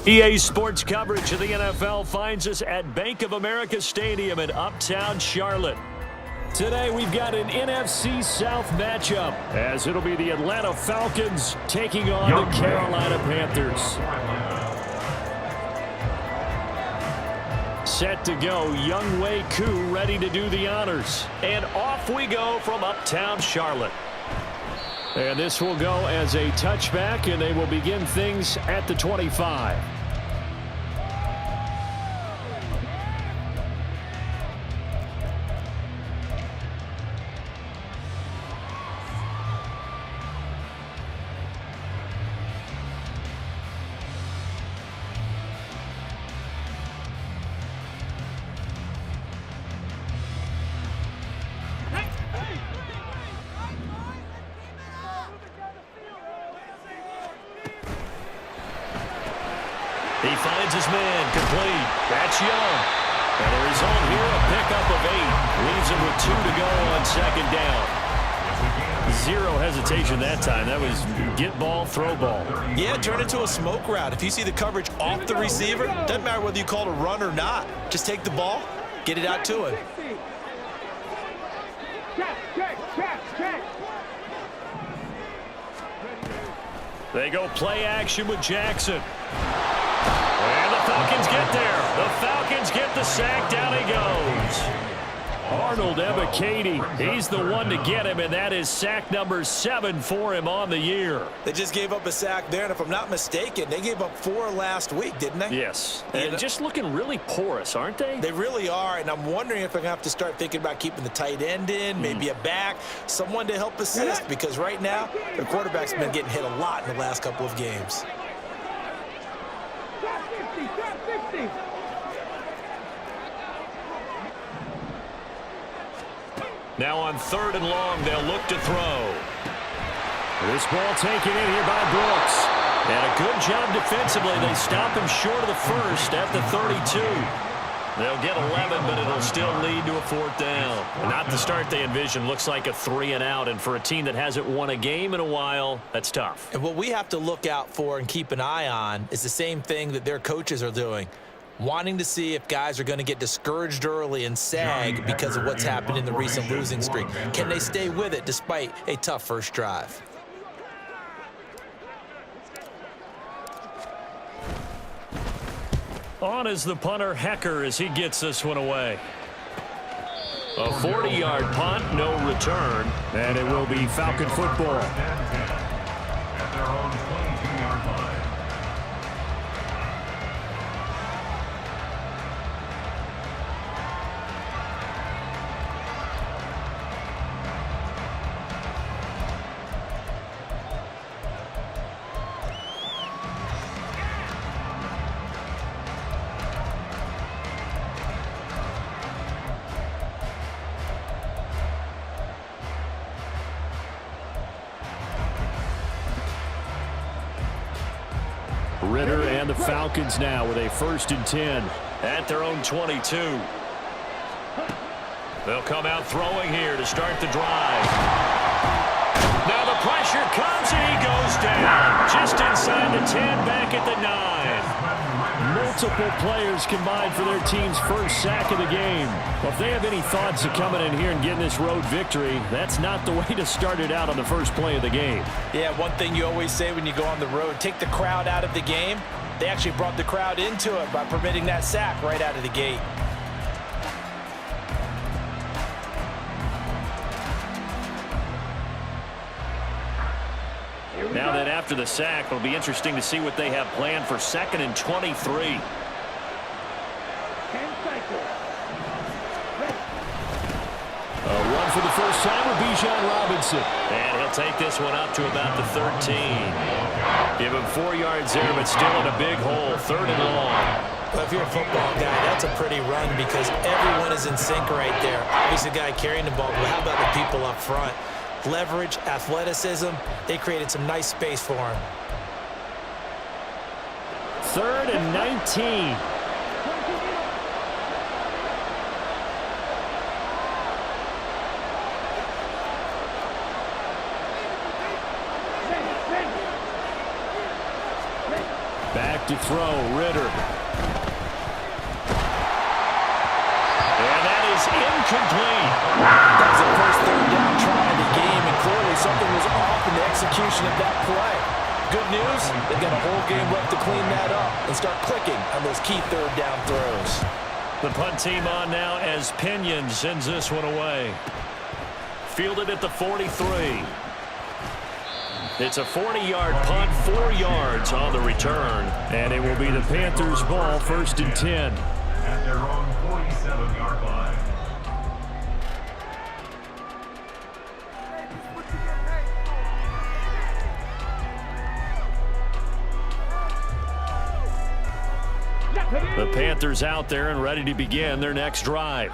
EA Sports coverage of the NFL finds us at Bank of America Stadium in Uptown Charlotte. Today we've got an NFC South matchup, as it'll be the Atlanta Falcons taking on the Carolina Panthers. Set to go, Young Wei Koo ready to do the honors. And off we go from Uptown Charlotte. And this will go as a touchback, and they will begin things at the 25. He finds his man, complete. That's Young. And the result here, a pickup of 8. Leaves him with 2 to go on second down. Zero hesitation that time. That was get ball, throw ball. Yeah, turn into a smoke route. If you see the coverage off the receiver, doesn't matter whether you call it a run or not. Just take the ball, get it out to him. They go play action with Jackson. And the Falcons get there. The Falcons get the sack. Down he goes. Arnold Ebiketie, he's the one to get him, and that is sack number 7 for him on the year. They just gave up a sack there, and if I'm not mistaken, they gave up 4 last week, didn't they? Yes, and just looking really porous, aren't they? They really are, and I'm wondering if I'm going to have to start thinking about keeping the tight end in, maybe a back, someone to help assist, because right now, the quarterback's been getting hit a lot in the last couple of games. Now on 3rd and long, they'll look to throw. This ball taken in here by Brooks. And a good job defensively. They stop him short of the first at the 32. They'll get 11, but it'll still lead to a 4th down. And not the start they envisioned. Looks like a 3 and out. And for a team that hasn't won a game in a while, that's tough. And what we have to look out for and keep an eye on is the same thing that their coaches are doing. Wanting to see if guys are going to get discouraged early and sag because of what's happened in the recent losing streak. Can they stay with it despite a tough first drive? On is the punter, Hecker, as he gets this one away. A 40-yard punt, no return, and it will be Falcon football. At their own 22-yard line. Ritter and the Falcons now with a 1st and 10 at their own 22. They'll come out throwing here to start the drive. Now the pressure comes and he goes down just inside the 10, back at the 9. Multiple players combined for their team's first sack of the game. Well, if they have any thoughts of coming in here and getting this road victory, that's not the way to start it out on the first play of the game. Yeah, one thing you always say when you go on the road, take the crowd out of the game. They actually brought the crowd into it by permitting that sack right out of the gate. Now that after the sack, it'll be interesting to see what they have planned for 2nd and 23. A run for the first time with Bijan Robinson. And he'll take this one up to about the 13. Give him 4 yards there, but still in a big hole. 3rd and long. Well, if you're a football guy, that's a pretty run because everyone is in sync right there. Obviously, the guy carrying the ball, but how about the people up front? Leverage, athleticism, they created some nice space for him. 3rd and 19. Back To throw, Ritter. And that is incomplete. That was the first third down try of the game, and clearly something was off in the execution of that play. Good news, they've got a whole game left to clean that up and start clicking on those key third down throws. The punt team on now as Pinion sends this one away. Fielded at the 43. It's a 40-yard punt, 4 yards on the return, and it will be the Panthers' ball, 1st and 10. At their own 47-yard line. The Panthers out there and ready to begin their next drive.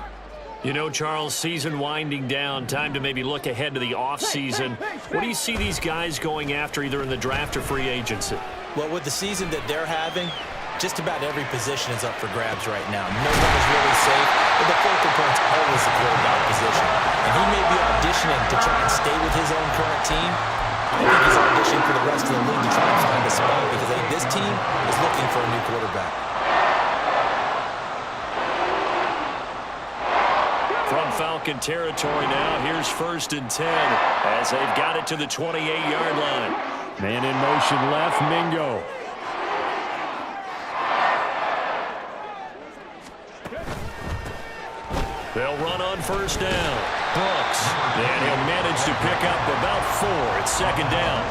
You know, Charles, season winding down, time to maybe look ahead to the offseason. What do you see these guys going after either in the draft or free agency? Well, with the season that they're having, just about every position is up for grabs right now. No one is really safe, but the focal point's always the quarterback position. And he may be auditioning to try and stay with his own current team. I think he's auditioning for the rest of the league to try and find a spot because I think this team is looking for a new quarterback. From Falcon territory now, here's 1st and 10 as they've got it to the 28-yard line. Man in motion left, Mingo. They'll run on 1st down. Brooks, and he'll manage to pick up about 4. It's 2nd down.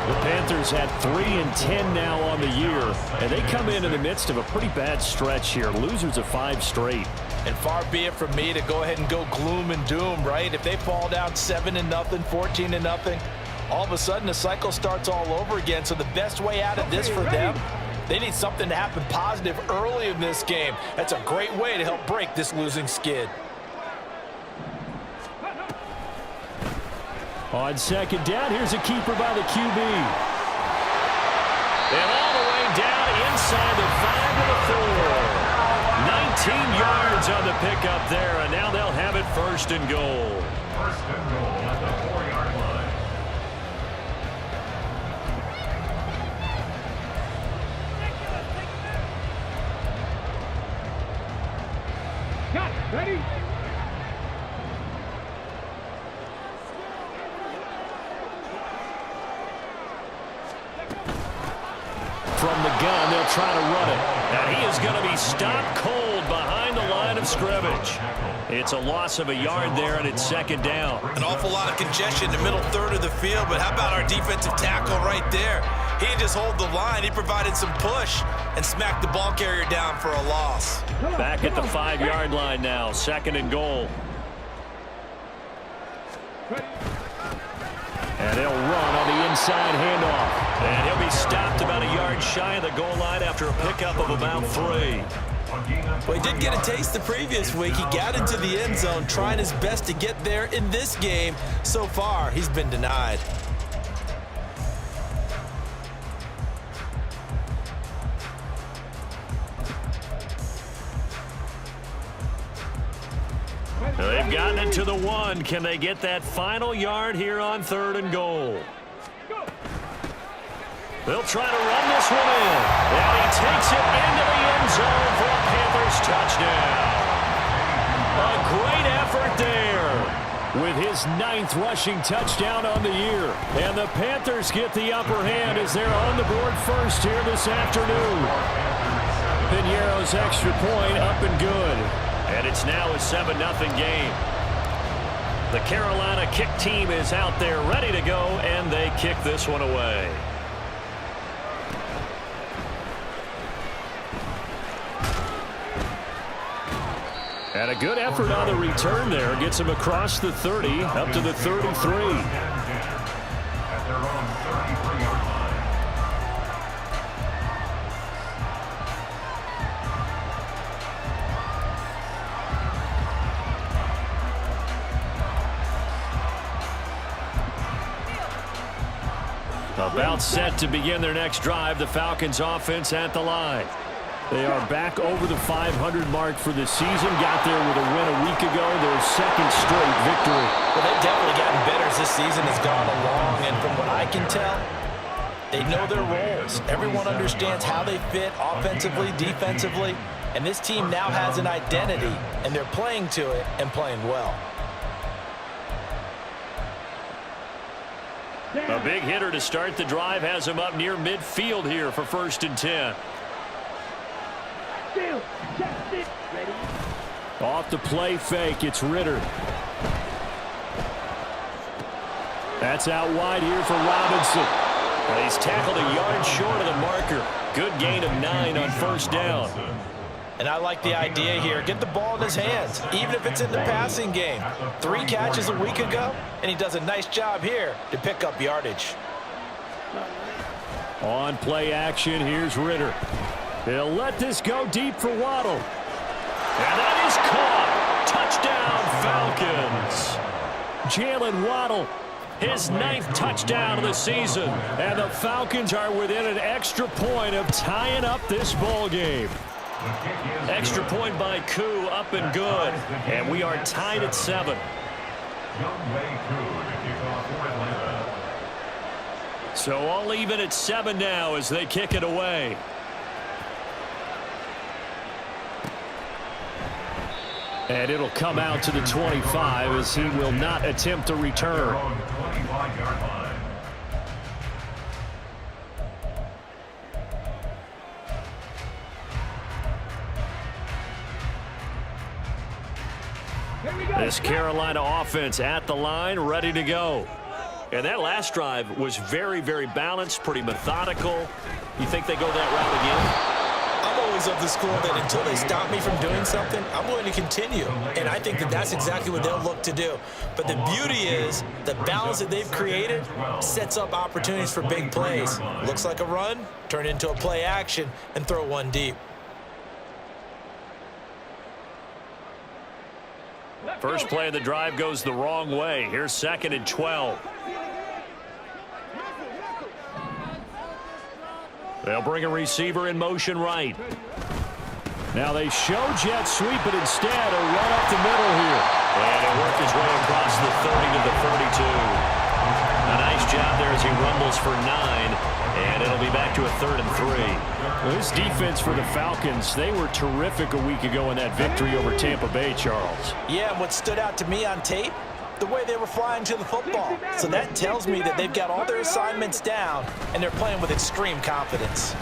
The Panthers had 3 and 10 now on the year, and they come in the midst of a pretty bad stretch here. Losers of 5 straight. And far be it from me to go ahead and go gloom and doom, right? If they fall down 7-0, 14-0, all of a sudden the cycle starts all over again. So the best way out of this for them, they need something to happen positive early in this game. That's a great way to help break this losing skid. On 2nd down, here's a keeper by the QB. And all the way down inside the 5 to the 4. 19 yards on the pickup there, and now they'll have it 1st and goal. 1st and goal at the 4-yard line. Got ready. From the gun, they'll try to run it. And he is going to be stopped cold behind the line of scrimmage. It's a loss of a yard there, and it's 2nd down. An awful lot of congestion in the middle third of the field, but how about our defensive tackle right there? He didn't just hold the line. He provided some push and smacked the ball carrier down for a loss. Back at the 5-yard line now, 2nd and goal. And he'll run on the inside handoff. And he'll be stopped about a yard shy of the goal line after a pickup of about 3. Well, he did get a taste the previous week. He got into the end zone trying his best to get there in this game. So far, he's been denied. They've gotten it to the 1. Can they get that final yard here on 3rd and goal? They'll try to run this one in. And he takes it into the end zone for a Panthers touchdown. A great effort there with his 9th rushing touchdown on the year. And the Panthers get the upper hand as they're on the board first here this afternoon. Piñeiro's extra point up and good. And it's now a 7-0 game. The Carolina kick team is out there ready to go, and they kick this one away. And a good effort on the return there. Gets him across the 30, up to the 33. At their own 33-yard line. About set to begin their next drive. The Falcons offense at the line. They are back over the 500 mark for the season. Got there with a win a week ago. Their 2nd straight victory. Well, they've definitely gotten better as this season has gone along. And from what I can tell, They know their roles. Everyone understands how they fit offensively, defensively, and this team now has an identity, and they're playing to it and playing well. A big hitter to start the drive has him up near midfield here for 1st and 10. Off the play fake, it's Ritter. That's out wide here for Robinson. Well, he's tackled a yard short of the marker. Good gain of 9 on 1st down. And I like the idea here. Get the ball in his hands, even if it's in the passing game. 3 catches a week ago, and he does a nice job here to pick up yardage. On play action, here's Ritter. He'll let this go deep for Waddle. And that is caught. Touchdown, Falcons. Jalen Waddle, his 9th touchdown of the season. And the Falcons are within an extra point of tying up this ball game. Extra point by Koo, up and good. And we are tied at 7. So all even at 7 now as they kick it away. And it'll come out to the 25 as he will not attempt a return. This Carolina offense at the line, ready to go. And that last drive was very, very balanced, pretty methodical. You think they go that route again? I'm always of the school that until they stop me from doing something, I'm going to continue. And I think that that's exactly what they'll look to do. But the beauty is the balance that they've created sets up opportunities for big plays. Looks like a run, turn into a play action, and throw one deep. First play of the drive goes the wrong way. Here's 2nd and 12. They'll bring a receiver in motion right. Now they show jet sweep, but instead a run up the middle here. And it worked his way across the 30 to the 32. A nice job there as he rumbles for 9. And it'll be back to a 3rd and 3. Well, this defense for the Falcons, they were terrific a week ago in that victory over Tampa Bay, Charles. Yeah, and what stood out to me on tape, the way they were flying to the football. So that tells me that they've got all their assignments down, and they're playing with extreme confidence.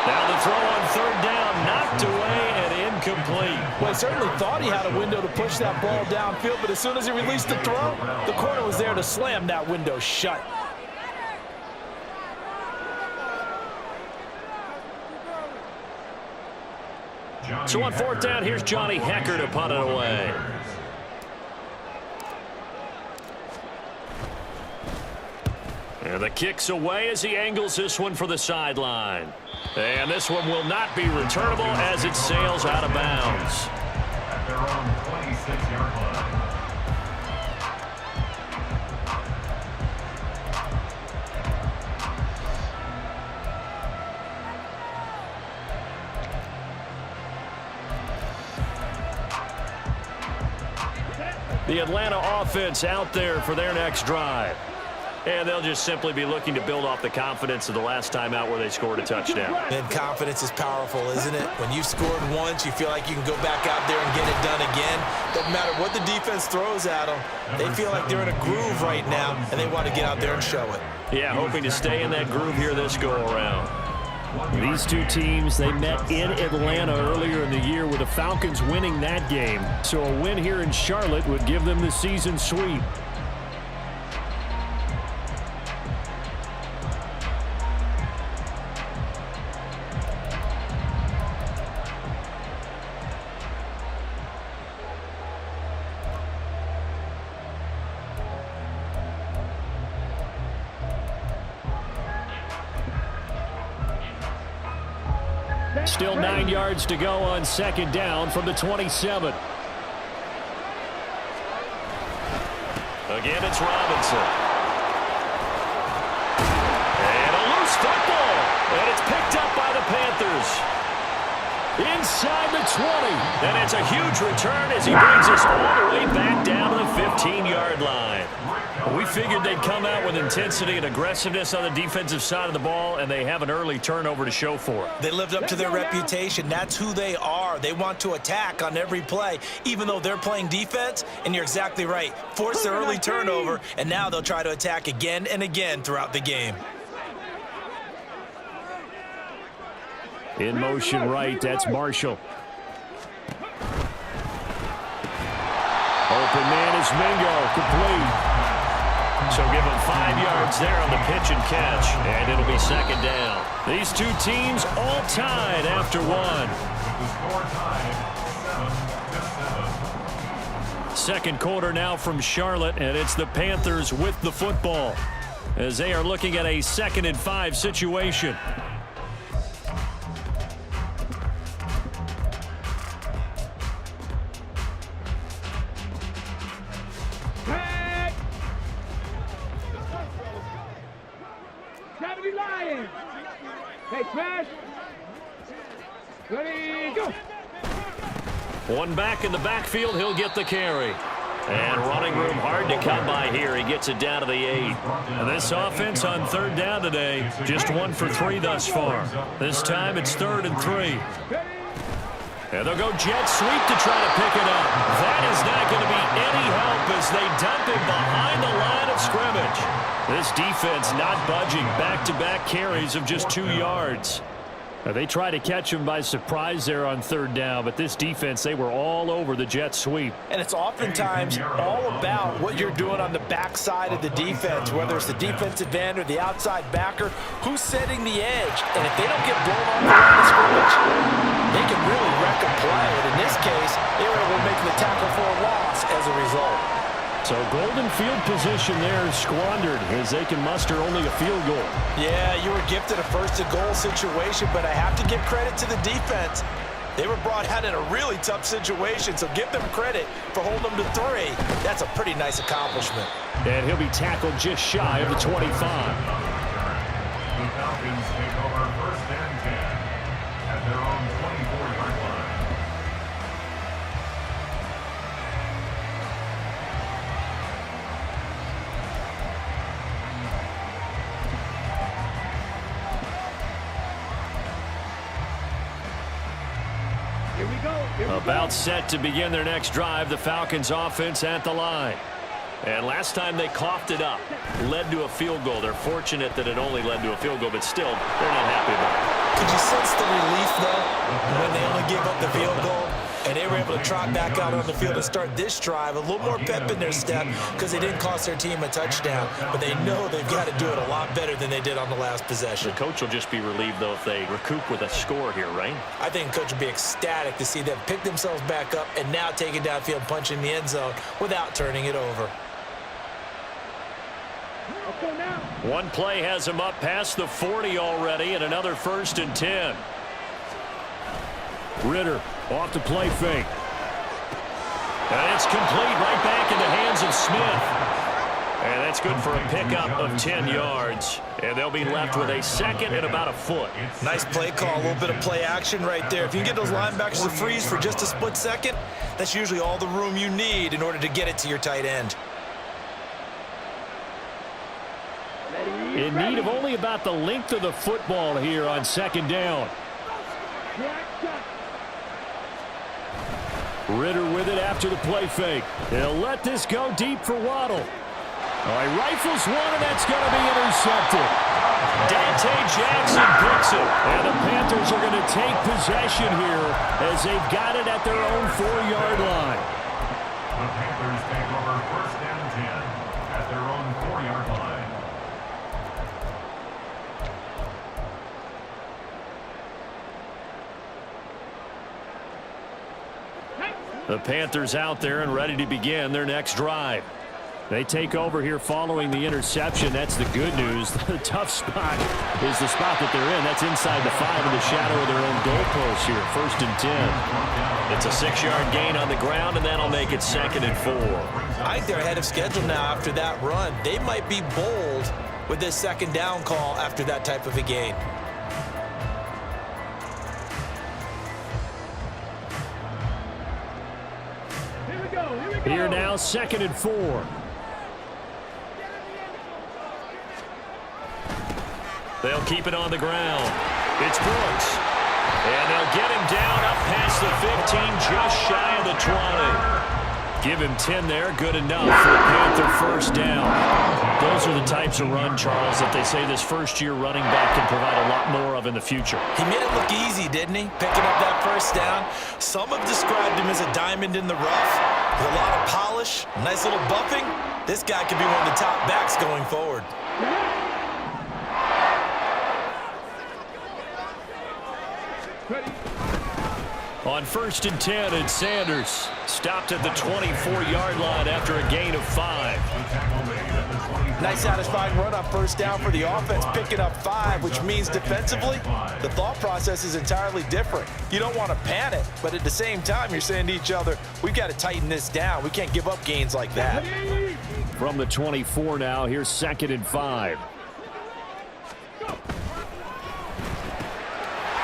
Now the throw on 3rd down, knocked away and incomplete. Well, he certainly thought he had a window to push that ball downfield, but as soon as he released the throw, the corner was there to slam that window shut. So on 4th down, here's Johnny Hecker to punt it away. And the kick's away as he angles this one for the sideline. And this one will not be returnable as it sails out of bounds. At their own 26-yard line. The Atlanta offense out there for their next drive. And they'll just simply be looking to build off the confidence of the last time out where they scored a touchdown. And confidence is powerful, isn't it? When you've scored once, you feel like you can go back out there and get it done again. Doesn't matter what the defense throws at them. They feel like they're in a groove right now, and they want to get out there and show it. Yeah, hoping to stay in that groove here this go-around. These two teams, they met in Atlanta earlier in the year with the Falcons winning that game. So a win here in Charlotte would give them the season sweep. Still 9 yards to go on 2nd down from the 27. Again, it's Robinson. And a loose football. And it's picked up by the Panthers. Inside the 20. And it's a huge return as he brings us all the way back down to the 15-yard line. Well, we figured they'd come out with intensity and aggressiveness on the defensive side of the ball, and they have an early turnover to show for it. They lived up to their reputation. That's who they are. They want to attack on every play, even though they're playing defense. And you're exactly right. Force the early turnover, and now they'll try to attack again and again throughout the game. In motion right, that's Marshall. Open man is Mingo, complete. So give him 5 yards there on the pitch and catch, and it'll be second down. These two teams all tied after one. The score tied 7-7. Second quarter now from Charlotte, and it's the Panthers with the football as they are looking at a 2nd and 5 situation. Hey, Crash. Ready, go. One back in the backfield, he'll get the carry. And running room hard to come by here. He gets it down to the 8. And this offense on 3rd down today, just 1 for 3 thus far. This time it's 3rd and 3. And they'll go jet sweep to try to pick it up. That is not going to be any help as they dump him behind the line of scrimmage. This defense not budging. Back-to-back carries of just 2 yards. They try to catch him by surprise there on 3rd down, but this defense, they were all over the jet sweep. And it's oftentimes all about what you're doing on the backside of the defense, whether it's the defensive end or the outside backer, who's setting the edge. And if they don't get blown off the line of scrimmage, they can really wreck a play. And in this case, they were able to make the tackle for a loss as a result. So golden field position there squandered as they can muster only a field goal. Yeah, you were gifted a 1st-and-goal situation, but I have to give credit to the defense. They were brought out in a really tough situation, so give them credit for holding them to 3. That's a pretty nice accomplishment. And he'll be tackled just shy of the 25. The Falcons take over 1st and 10 at their own 24-yard line. Here we go. About set to begin their next drive, the Falcons offense at the line. And last time they coughed it up, led to a field goal. They're fortunate that it only led to a field goal, but still, they're not happy about it. Could you sense the relief, though, when they only gave up the field goal? And they were able to trot back out on the field and start this drive. A little more pep in their step because they didn't cost their team a touchdown. But they know they've got to do it a lot better than they did on the last possession. The coach will just be relieved, though, if they recoup with a score here, right? I think the coach will be ecstatic to see them pick themselves back up and now take it downfield, punch in the end zone without turning it over. Okay, now. One play has him up past the 40 already, and another 1st and 10. Ritter off the play fake. And it's complete right back in the hands of Smith. And that's good for a pickup of 10 yards. And they'll be left with a 2nd and about a foot. Nice play call, a little bit of play action right there. If you can get those linebackers to freeze for just a split second, that's usually all the room you need in order to get it to your tight end. In need of only about the length of the football here on 2nd down. Ritter with it after the play fake. They'll let this go deep for Waddle. All right, rifles one, and that's going to be intercepted. Dante Jackson picks it. And the Panthers are going to take possession here as they've got it at their own 4-yard line. The Panthers take over 1st and 10 at their own 4-yard line. The Panthers out there and ready to begin their next drive. They take over here following the interception. That's the good news. The tough spot is the spot that they're in. That's inside the 5 in the shadow of their own goalpost here. 1st and 10. It's a 6-yard gain on the ground, and that'll make it 2nd and 4. I think they're ahead of schedule now after that run. They might be bold with this 2nd down call after that type of a gain. Here now, 2nd and 4. They'll keep it on the ground. It's Brooks. And they'll get him down up past the 15, just shy of the 20. Give him 10 there, good enough for a Panther first down. Those are the types of run, Charles, that they say this first-year running back can provide a lot more of in the future. He made it look easy, didn't he? Picking up that first down. Some have described him as a diamond in the rough with a lot of polish, nice little buffing. This guy could be one of the top backs going forward. On 1st and 10, it's Sanders. Stopped at the 24-yard line after a gain of 5. Nice satisfying run on first down for the offense, picking up 5, which means defensively, the thought process is entirely different. You don't want to panic, but at the same time, you're saying to each other, we've got to tighten this down. We can't give up gains like that. From the 24 now, here's 2nd and 5.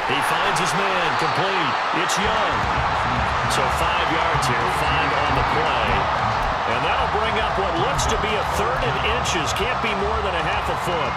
He finds his man, complete. It's Young. So 5 yards here, 5 on the play. And that'll bring up what looks to be a 3rd and inches. Can't be more than a half a foot.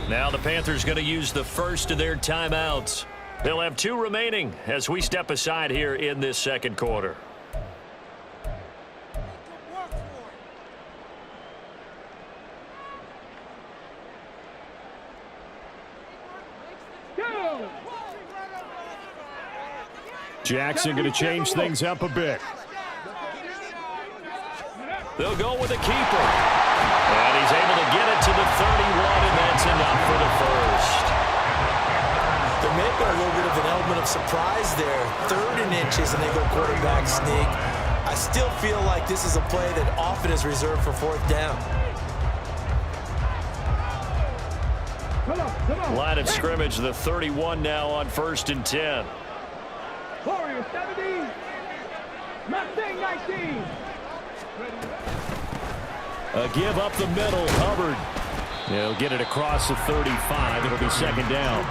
Now the Panthers going to use the first of their timeouts. They'll have 2 remaining as we step aside here in this second quarter. Jackson going to change things up a bit. They'll go with a keeper. And he's able to get it to the 31, and that's enough for the first. There may have been a little bit of an element of surprise there. 3rd and inches, and they go quarterback sneak. I still feel like this is a play that often is reserved for 4th down. Line of scrimmage, the 31 now on 1st and 10. Warriors 70. Mustang 19. A give up the middle, Hubbard. They'll get it across the 35. It'll be 2nd down.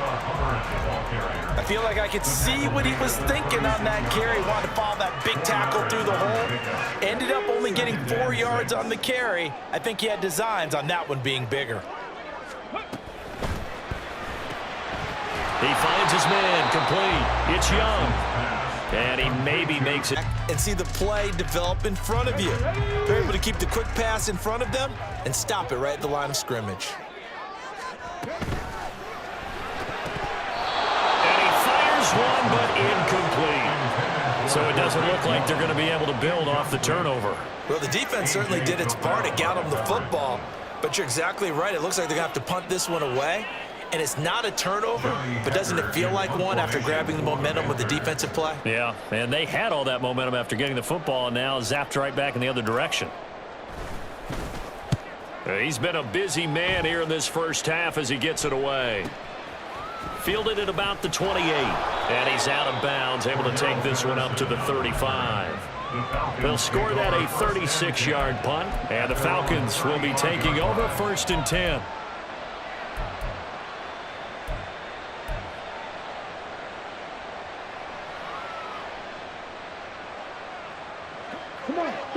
I feel like I could see what he was thinking on that carry. Wanted to follow that big tackle through the hole. Ended up only getting 4 yards on the carry. I think he had designs on that one being bigger. He finds his man, complete. It's Young. And he maybe makes it. And see the play develop in front of you. They're able to keep the quick pass in front of them and stop it right at the line of scrimmage. And he fires one, but incomplete. So it doesn't look like they're going to be able to build off the turnover. Well, the defense certainly did its part. It got them the football. But you're exactly right. It looks like they're going to have to punt this one away. And it's not a turnover, but doesn't it feel like one after grabbing the momentum with the defensive play? Yeah, and they had all that momentum after getting the football, and now zapped right back in the other direction. He's been a busy man here in this first half as he gets it away. Fielded at about the 28, and he's out of bounds, able to take this one up to the 35. They'll score that a 36-yard punt, and the Falcons will be taking over 1st and 10.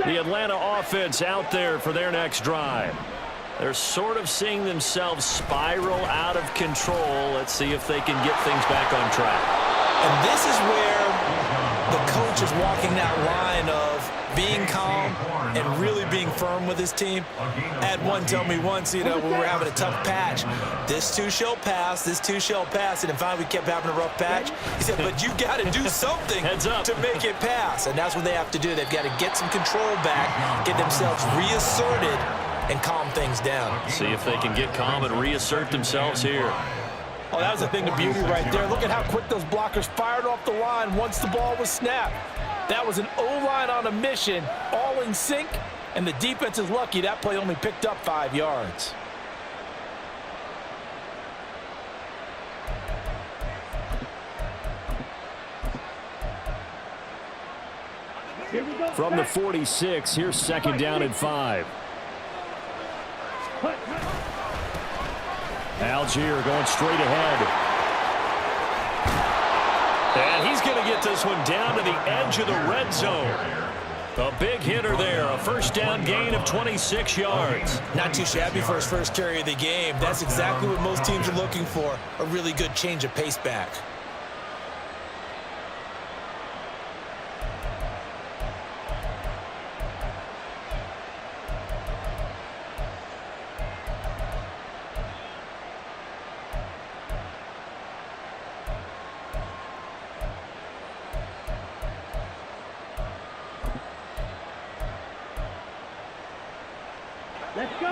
The Atlanta offense out there for their next drive. They're sort of seeing themselves spiral out of control. Let's see if they can get things back on track. And this is where the coach is walking that line of being calm and really being firm with his team. I had one tell me once, we were having a tough patch. This too shall pass, this too shall pass. And finally we kept having a rough patch. He said, but you got to do something to make it pass. And that's what they have to do. They've got to get some control back, get themselves reasserted, and calm things down. See if they can get calm and reassert themselves here. Oh, that was a thing of beauty right there. Look at how quick those blockers fired off the line once the ball was snapped. That was an O-line on a mission, all in sync, and the defense is lucky that play only picked up 5 yards. Here we go. From the 46, here's second down and 5. Algier going straight ahead. And he's going to get this one down to the edge of the red zone. A big hitter there, a first down gain of 26 yards. Not too shabby for his first carry of the game. That's exactly what most teams are looking for, a really good change of pace back. Let's go.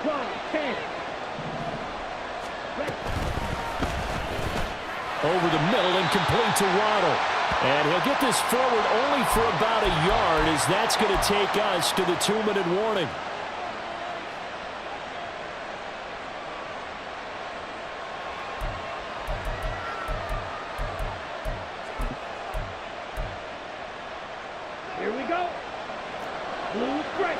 Go, 10. Over the middle and complete to Waddle. And he'll get this forward only for about a yard, as that's going to take us to the 2-minute warning. Here we go. Blue break.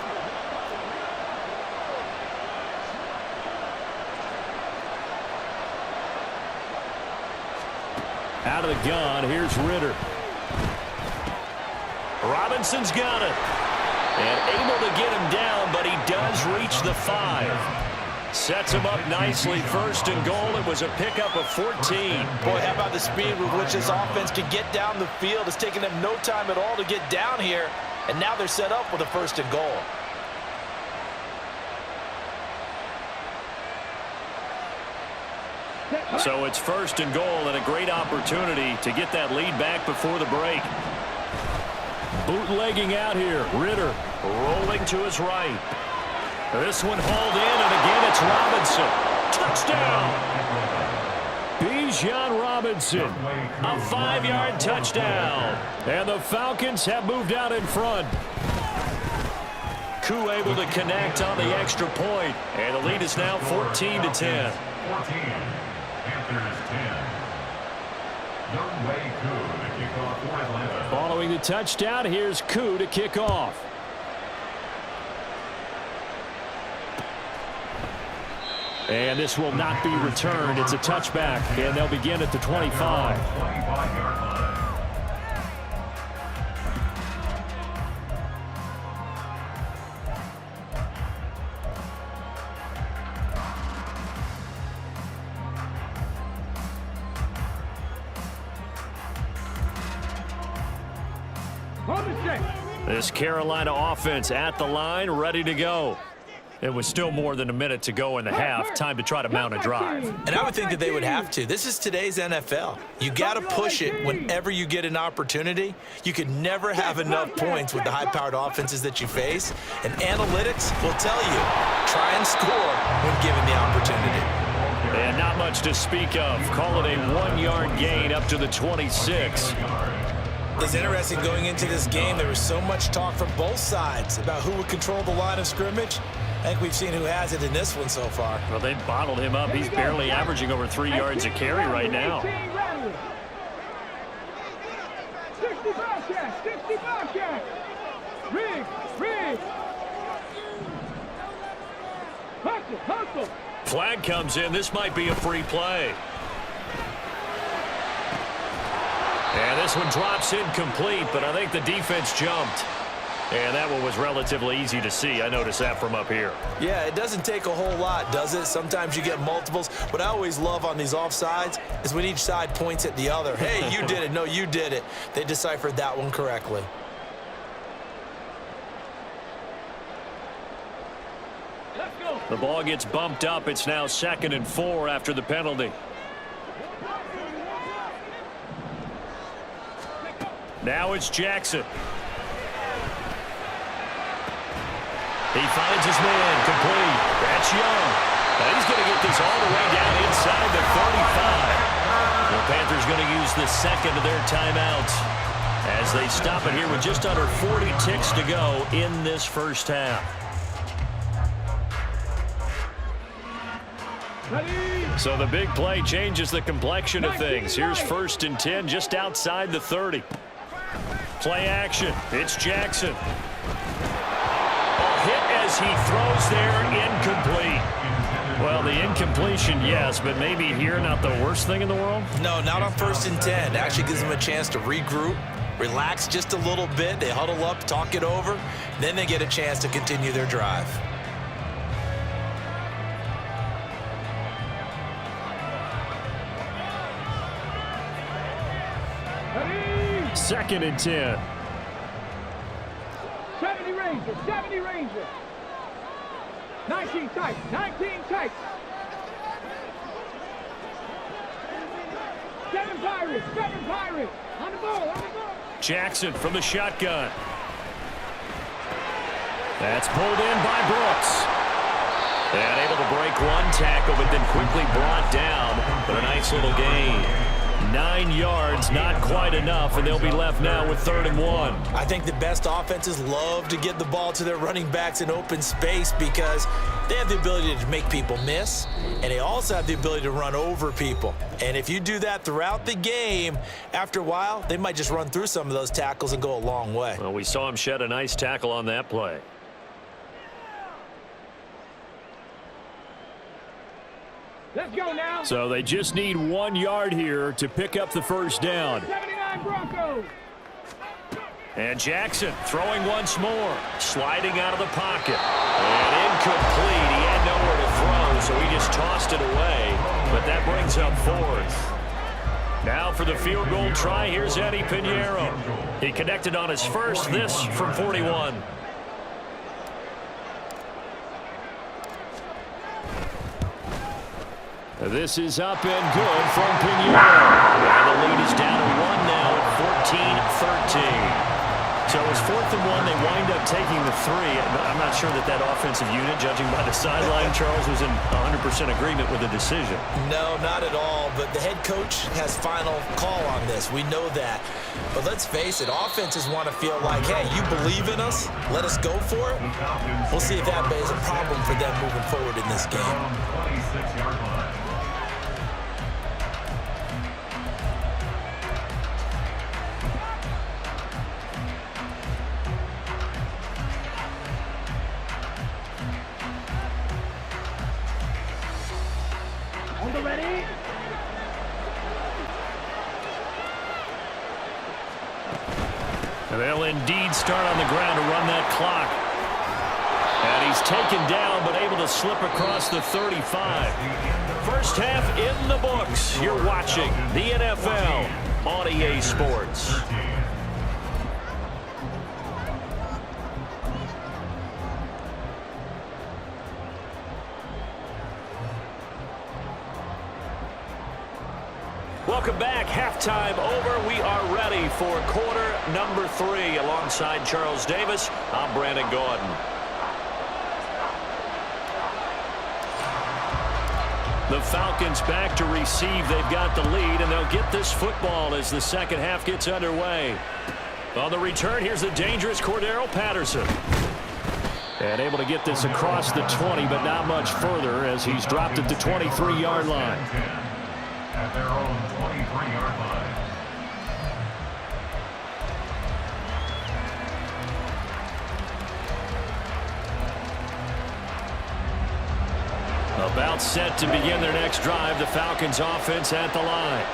Out of the gun, here's Ritter. Robinson's got it. And able to get him down, but he does reach the 5. Sets him up nicely. First and goal. It was a pickup of 14. Boy, how about the speed with which this offense can get down the field? It's taken them no time at all to get down here. And now they're set up with a first and goal. So it's first and goal and a great opportunity to get that lead back before the break. Bootlegging out here. Ritter rolling to his right. This one hauled in, and again it's Robinson. Touchdown! Bijan Robinson, a 5-yard touchdown. And the Falcons have moved out in front. Koo able to connect on the extra point, and the lead is now 14-10. 14. Panthers 10. Youngway Koo to kick off for Atlanta. Following the touchdown, here's Koo to kick off. And this will not be returned. It's a touchback, and they'll begin at the 25. 25-yard line. This Carolina offense at the line, ready to go. It was still more than a minute to go in the half. Time to try to mount a drive. And I would think that they would have to. This is today's NFL. You got to push it whenever you get an opportunity. You can never have enough points with the high-powered offenses that you face. And analytics will tell you, try and score when given the opportunity. And not much to speak of. Call it a 1-yard gain up to the 26. It's interesting going into this game. There was so much talk from both sides about who would control the line of scrimmage. I think we've seen who has it in this one so far. Well, they bottled him up. He's barely averaging over 3 yards a carry right now. 65 catch, 65 catch. Rig. Hustle. Flag comes in. This might be a free play. And this one drops incomplete, but I think the defense jumped. And that one was relatively easy to see. I noticed that from up here. Yeah, it doesn't take a whole lot, does it? Sometimes you get multiples. What I always love on these offsides is when each side points at the other. Hey, you did it. No, you did it. They deciphered that one correctly. Let's go. The ball gets bumped up. It's now 2nd and 4 after the penalty. Now it's Jackson. He finds his man, complete. That's Young. Now he's going to get this all the way down inside the 35. The Panthers going to use the second of their timeouts as they stop it here with just under 40 ticks to go in this first half. Ready? So the big play changes the complexion of things. Here's 1st and 10 just outside the 30. Play action. It's Jackson. A hit as he throws there, incomplete. Well, the incompletion, yes, but maybe here not the worst thing in the world? No, not on 1st and 10. It actually gives them a chance to regroup, relax just a little bit. They huddle up, talk it over. Then they get a chance to continue their drive. Ready? 2nd and 10. 70 Rangers, 70 Rangers. 19 tight, 19 tight. 7 Pirates, 7 Pirates. On the ball, on the ball. Jackson from the shotgun. That's pulled in by Brooks. And able to break one tackle, but then quickly brought down. But a nice little gain. 9 yards, not quite enough, and they'll be left now with 3rd and 1. I think the best offenses love to get the ball to their running backs in open space because they have the ability to make people miss, and they also have the ability to run over people. And if you do that throughout the game, after a while, they might just run through some of those tackles and go a long way. Well, we saw him shed a nice tackle on that play. Let's go now. So they just need 1 yard here to pick up the 1st down. 79 Broncos. And Jackson throwing once more, sliding out of the pocket. And incomplete. He had nowhere to throw, so he just tossed it away. But that brings up 4th. Now for the field goal try, here's Eddie Pinheiro. He connected on his first, this from 41. This is up and good from Pinheiro. And the lead is down to 1 now at 14-13. So it's 4th and 1. They wind up taking the 3. I'm not sure that offensive unit, judging by the sideline, Charles, was in 100% agreement with the decision. No, not at all. But the head coach has final call on this. We know that. But let's face it, offenses want to feel like, hey, you believe in us, let us go for it. We'll see if that is a problem for them moving forward in this game. 26-yard line. Ready? And they'll indeed start on the ground to run that clock. And he's taken down, but able to slip across the 35. First half in the books. You're watching the NFL on EA Sports. Welcome back. Halftime over. We are ready for quarter number 3. Alongside Charles Davis, I'm Brandon Gordon. The Falcons back to receive. They've got the lead, and they'll get this football as the second half gets underway. On the return, here's the dangerous Cordero Patterson. And able to get this across the 20, but not much further as he's dropped at the 23-yard line. At their own 23-yard line. About set to begin their next drive, the Falcons offense at the line.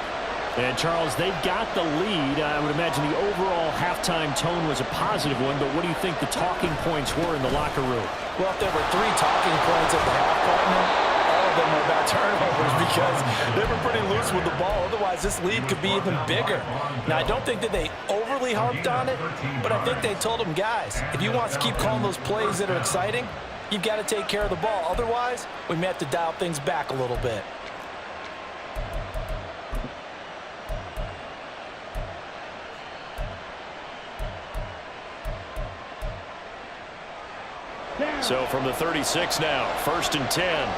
And Charles, they've got the lead. I would imagine the overall halftime tone was a positive one, but what do you think the talking points were in the locker room? Well, if there were 3 talking points at the half, partner, all of them were about turnovers because they were pretty loose with the ball. Otherwise, this lead could be even bigger. Now, I don't think that they overly harped on it, but I think they told them, guys, if you want to keep calling those plays that are exciting, you've got to take care of the ball. Otherwise, we may have to dial things back a little bit. So from the 36 now, 1st and 10.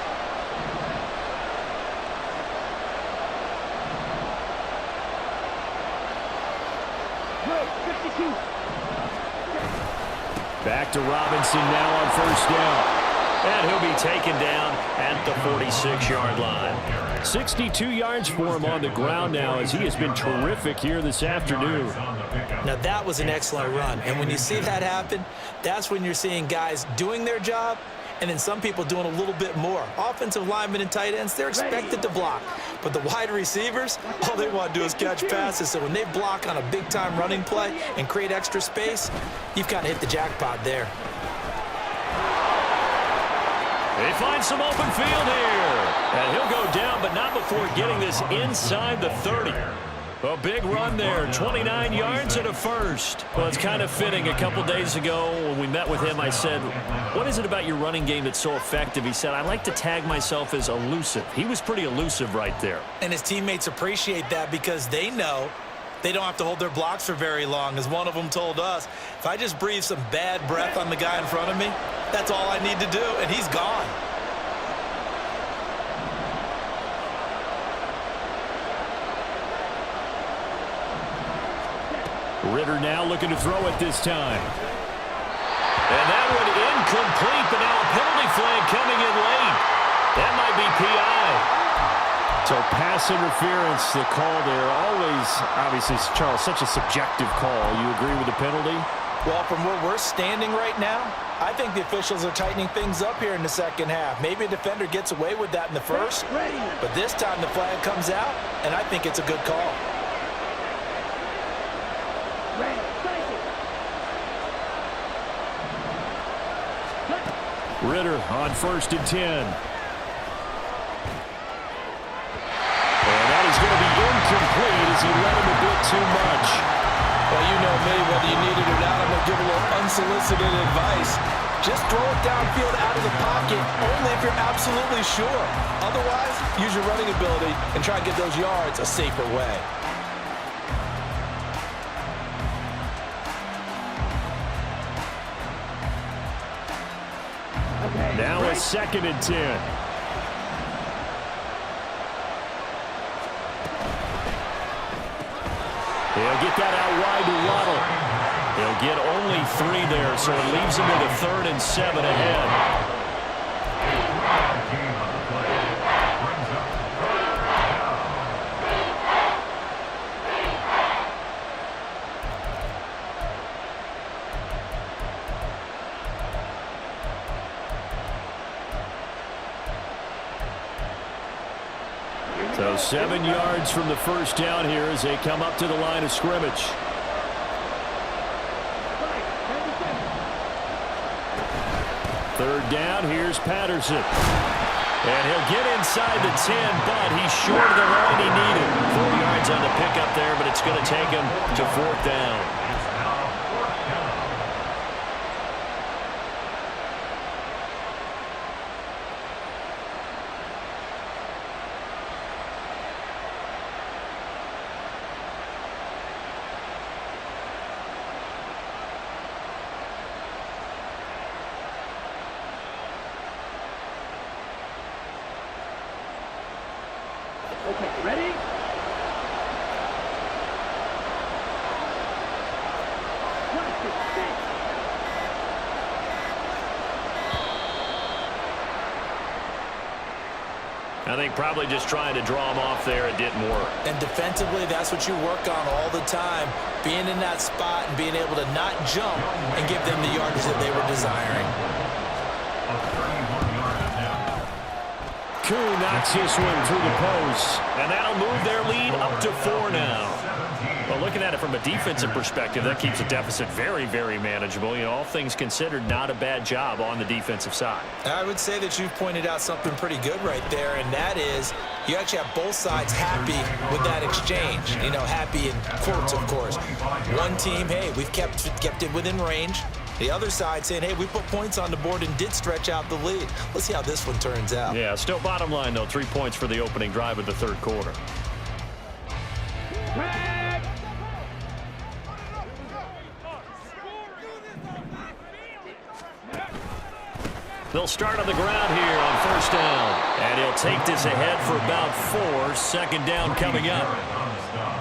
Back to Robinson now on 1st down. And he'll be taken down at the 46-yard line. 62 yards for him on the ground now, as he has been terrific here this afternoon. Now, that was an excellent run. And when you see that happen, that's when you're seeing guys doing their job and then some people doing a little bit more. Offensive linemen and tight ends, they're expected to block. But the wide receivers, all they want to do is catch passes. So when they block on a big-time running play and create extra space, you've kind of hit the jackpot there. They find some open field here. And he'll go down, but not before getting this inside the 30. A big run there, 29 yards and a first. Well, it's kind of fitting. A couple days ago when we met with him, I said, what is it about your running game that's so effective? He said, I like to tag myself as elusive. He was pretty elusive right there. And his teammates appreciate that because they know they don't have to hold their blocks for very long. As one of them told us, if I just breathe some bad breath on the guy in front of me, that's all I need to do, and he's gone. Ritter now looking to throw it this time. And that one incomplete, but now a penalty flag coming in late. That might be PI. So pass interference, the call there. Always, obviously, Charles, such a subjective call. You agree with the penalty? Well, from where we're standing right now, I think the officials are tightening things up here in the second half. Maybe a defender gets away with that in the first, but this time the flag comes out, and I think it's a good call. Ritter on 1st and 10. And that is going to be incomplete as he let him a bit too much. Well, you know me, whether you need it or not, I'm going to give a little unsolicited advice. Just throw it downfield out of the pocket, only if you're absolutely sure. Otherwise, use your running ability and try and get those yards a safer way. Now a 2nd and 10. He'll get that out wide to Waddle. He'll get only 3 there, so it leaves him with a 3rd and 7 ahead. So 7 yards from the first down here as they come up to the line of scrimmage. Third down, here's Patterson. And he'll get inside the 10, but he's short of the line he needed. 4 yards on the pickup there, but it's going to take him to 4th down. Okay, ready? I think probably just trying to draw him off there, it didn't work. And defensively, that's what you work on all the time. Being in that spot and being able to not jump and give them the yardage that they were desiring. Koo knocks this one through the post, and that'll move their lead up to 4 now. Well, looking at it from a defensive perspective, that keeps the deficit very, very manageable. You know, all things considered, not a bad job on the defensive side. I would say that you've pointed out something pretty good right there, and that is you actually have both sides happy with that exchange. You know, happy in quotes, of course. One team, hey, we've kept it within range. The other side saying, hey, we put points on the board and did stretch out the lead. Let's see how this one turns out. Yeah, still bottom line, though, 3 points for the opening drive of the third quarter. They'll start on the ground here on 1st down. And he'll take this ahead for about 4. 2nd down coming up.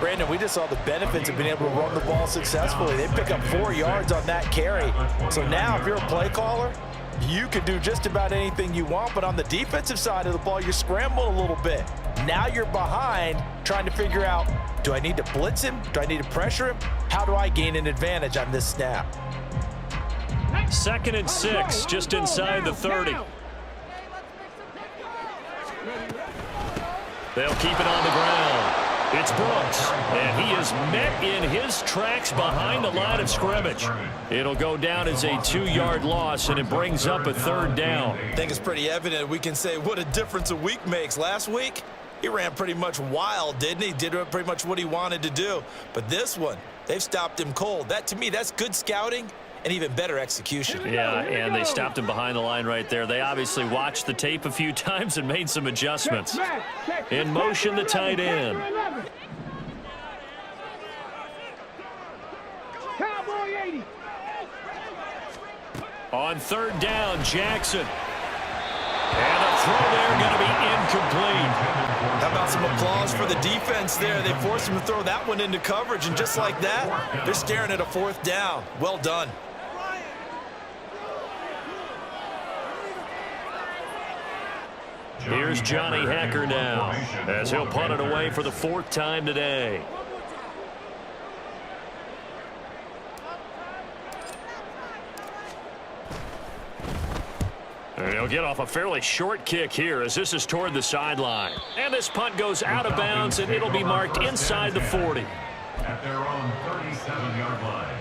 Brandon, we just saw the benefits of being able to run the ball successfully. They pick up 4 yards on that carry. So now, if you're a play caller, You can do just about anything you want, but on the defensive side of the ball, you're scrambling a little bit. Now you're behind, trying to figure out, do I need to blitz him? Do I need to pressure him? How do I gain an advantage on this snap? 2nd and 6, just inside the 30. They'll keep it on the ground. It's Brooks, and he is met in his tracks behind the line of scrimmage. It'll go down as a 2-yard loss, and it brings up a 3rd down. I think it's pretty evident we can say what a difference a week makes. Last week, he ran pretty much wild, didn't he? Did pretty much what he wanted to do. But this one, they've stopped him cold. That, to me, that's good scouting and even better execution. Yeah, and they stopped him behind the line right there. They obviously watched the tape a few times and made some adjustments. In motion, the tight end. Cowboy 80. On 3rd down, Jackson. And a throw there going to be incomplete. How about some applause for the defense there? They forced him to throw that one into coverage, and just like that, they're staring at a 4th down. Well done. Here's Johnny Hacker now, as he'll punt it away for the 4th time today. And he'll get off a fairly short kick here as this is toward the sideline. And this punt goes out of bounds, and it'll be marked inside the 40. At their own 37-yard line.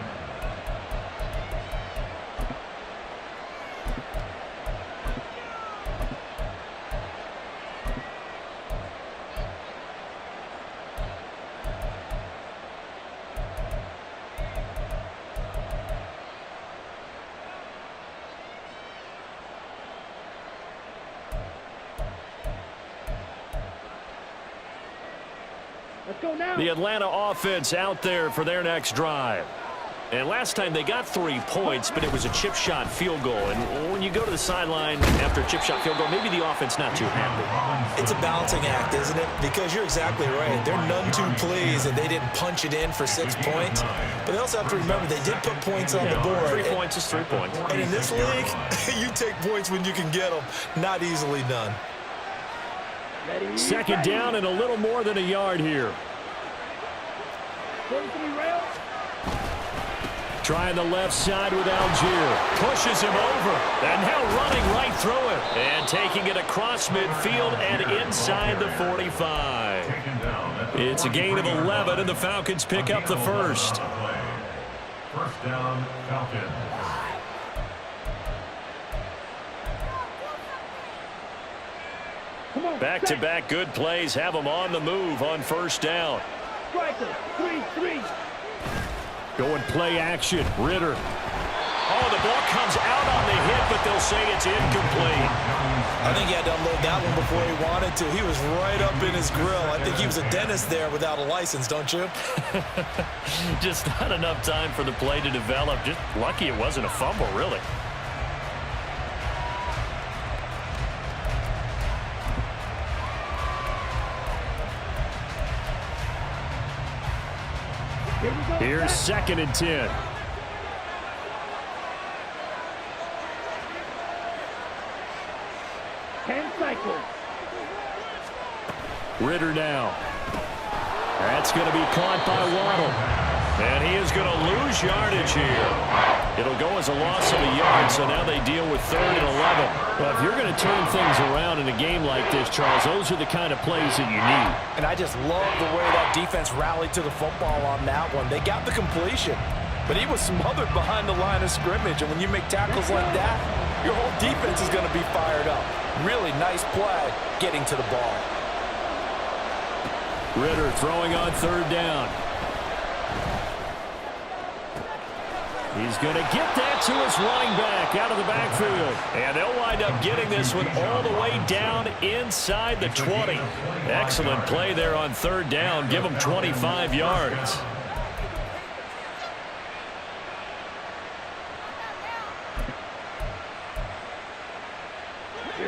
Let's go now. The Atlanta offense out there for their next drive. And last time they got 3 points, but it was a chip shot field goal. And when you go to the sideline after a chip shot field goal, maybe the offense not too happy. It's a balancing act, isn't it? Because you're exactly right. They're none too pleased that they didn't punch it in for 6 points. But they also have to remember they did put points on the board. 3 points is 3 points. And in this league, you take points when you can get them. Not easily done. 2nd down and a little more than a yard here. 43 rails. Trying the left side with Algier. Pushes him over. And now running right through it. And taking it across midfield and inside the 45. It's a gain of 11, and the Falcons pick up the 1st. 1st down, Falcons. Back-to-back good plays have them on the move on 1st down. Striker, 3-3. Going play action. Ritter. Oh, the ball comes out on the hit, but they'll say it's incomplete. I think he had to unload that one before he wanted to. He was right up in his grill. I think he was a dentist there without a license, don't you? Just not enough time for the play to develop. Just lucky it wasn't a fumble, really. Here's 2nd and 10. Ritter now. That's going to be caught by Waddle. And he is going to lose yardage here. It'll go as a loss of a yard, so now they deal with 3rd and 11. Well, if you're going to turn things around in a game like this, Charles, those are the kind of plays that you need. And I just love the way that defense rallied to the football on that one. They got the completion, but he was smothered behind the line of scrimmage. And when you make tackles like that, your whole defense is going to be fired up. Really nice play getting to the ball. Ritter throwing on 3rd down. He's going to get that to his running back out of the backfield. And they'll wind up getting this one all the way down inside the 20. Excellent play there on 3rd down. Give them 25 yards.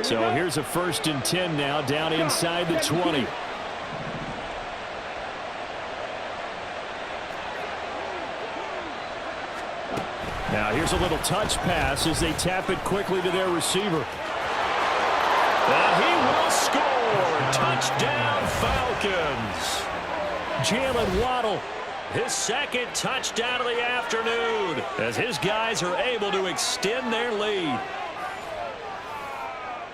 So here's a 1st and 10 now down inside the 20. Now here's a little touch pass as they tap it quickly to their receiver. And he will score. Touchdown, Falcons. Jalen Waddle, his second touchdown of the afternoon, as his guys are able to extend their lead.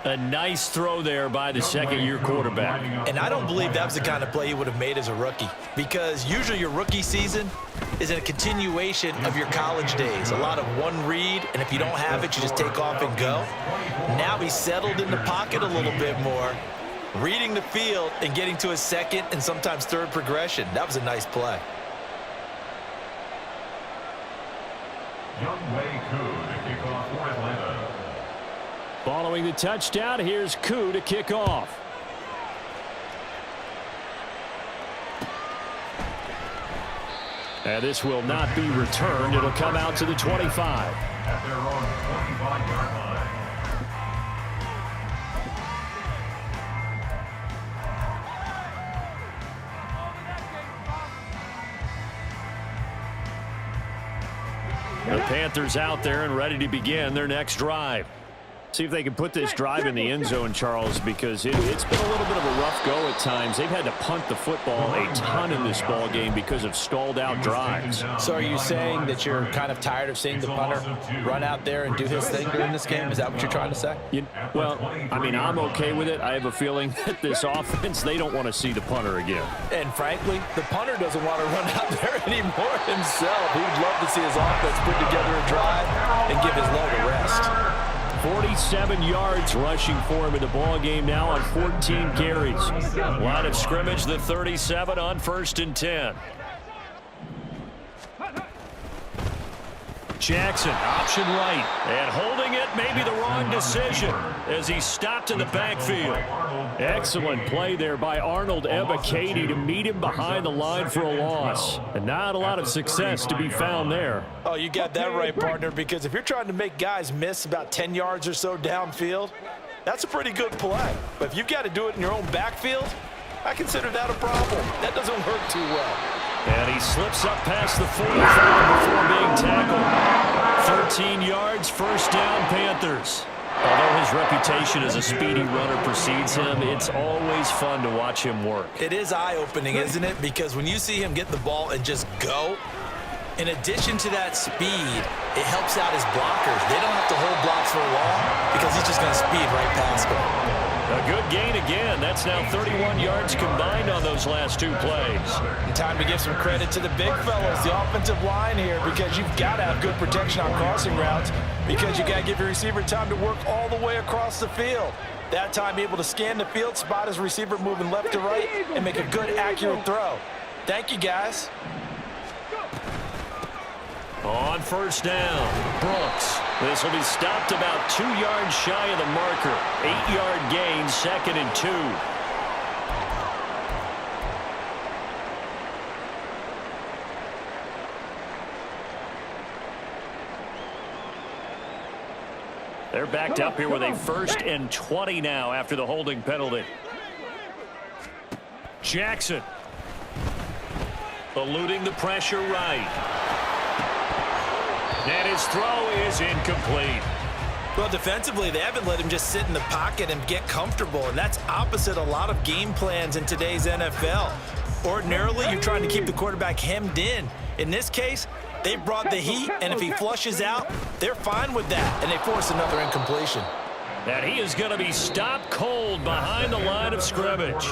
A nice throw there by the second-year quarterback. And I don't believe that was the kind of play he would have made as a rookie, because usually your rookie season is a continuation of your college days. A lot of one read, and if you don't have it, you just take off and go. Now he's settled in the pocket a little bit more, reading the field and getting to his second and sometimes third progression. That was a nice play. Youngway Koo to kick off for Atlanta. Following the touchdown, here's Koo to kick off. And this will not be returned. It'll come out to the 25. At their own 25-yard line. The Panthers out there and ready to begin their next drive. See if they can put this drive in the end zone, Charles, because it's been a little bit of a rough go at times. They've had to punt the football a ton in this ball game because of stalled out drives. So are you saying that you're kind of tired of seeing the punter run out there and do his thing during this game? Is that what you're trying to say? Well, I mean, I'm okay with it. I have a feeling that this offense, they don't want to see the punter again. And frankly, the punter doesn't want to run out there anymore himself. He would love to see his offense put together a drive and give his leg a rest. 47 yards rushing for him in the ball game now on 14 carries. Line of scrimmage, the 37 on 1st and 10. Jackson, option right, and holding it may be the wrong decision as he stopped in the backfield. Excellent play there by Arnold Ebiketie to meet him behind the line for a loss. And not a lot of success to be found there. Oh, you got that right, partner, because if you're trying to make guys miss about 10 yards or so downfield, that's a pretty good play. But if you've got to do it in your own backfield, I consider that a problem. That doesn't work too well. And he slips up past the 45 before being tackled. 13 yards, first down, Panthers. Although his reputation as a speedy runner precedes him, it's always fun to watch him work. It is eye-opening, isn't it? Because when you see him get the ball and just go, in addition to that speed, it helps out his blockers. They don't have to hold blocks for long because he's just going to speed right past them. A good gain again. That's now 31 yards combined on those last two plays. And time to give some credit to the big fellas, the offensive line here, because you've got to have good protection on crossing routes because you got to give your receiver time to work all the way across the field. That time able to scan the field, spot his receiver moving left to right, and make a good, accurate throw. Thank you, guys. On first down, Brooks. This will be stopped about 2 yards shy of the marker. 8-yard gain, 2nd and 2. They're backed up here with a 1st and 20 now after the holding penalty. Jackson. Eluding the pressure right. And his throw is incomplete. Well, defensively, they haven't let him just sit in the pocket and get comfortable, and that's opposite a lot of game plans in today's NFL. Ordinarily, you're trying to keep the quarterback hemmed in. In this case, they brought the heat, and if he flushes out, they're fine with that, and they force another incompletion. And he is going to be stopped cold behind the line of scrimmage.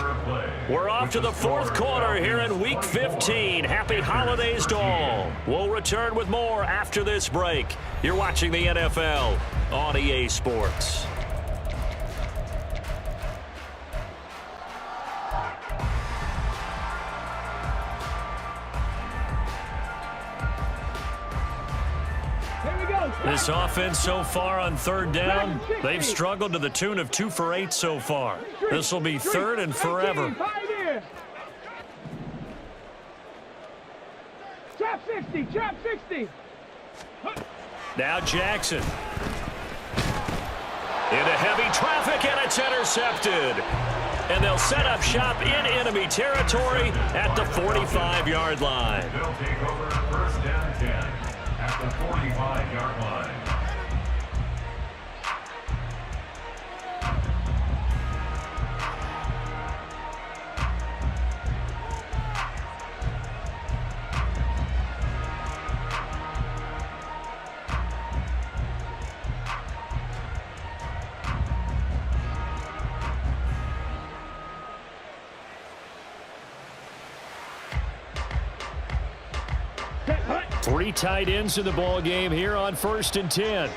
We're off to the 4th quarter here in Week 15. Happy holidays to all. We'll return with more after this break. You're watching the NFL on EA Sports. This offense so far on 3rd down, they've struggled to the tune of 2 for 8 so far. This will be 3rd and forever. Trap 60, trap 60. Now Jackson. Into heavy traffic, and it's intercepted. And they'll set up shop in enemy territory at the 45-yard line. They'll take over 1st and 10 at the 45-yard Three tight ends in the ball game here on 1st and 10.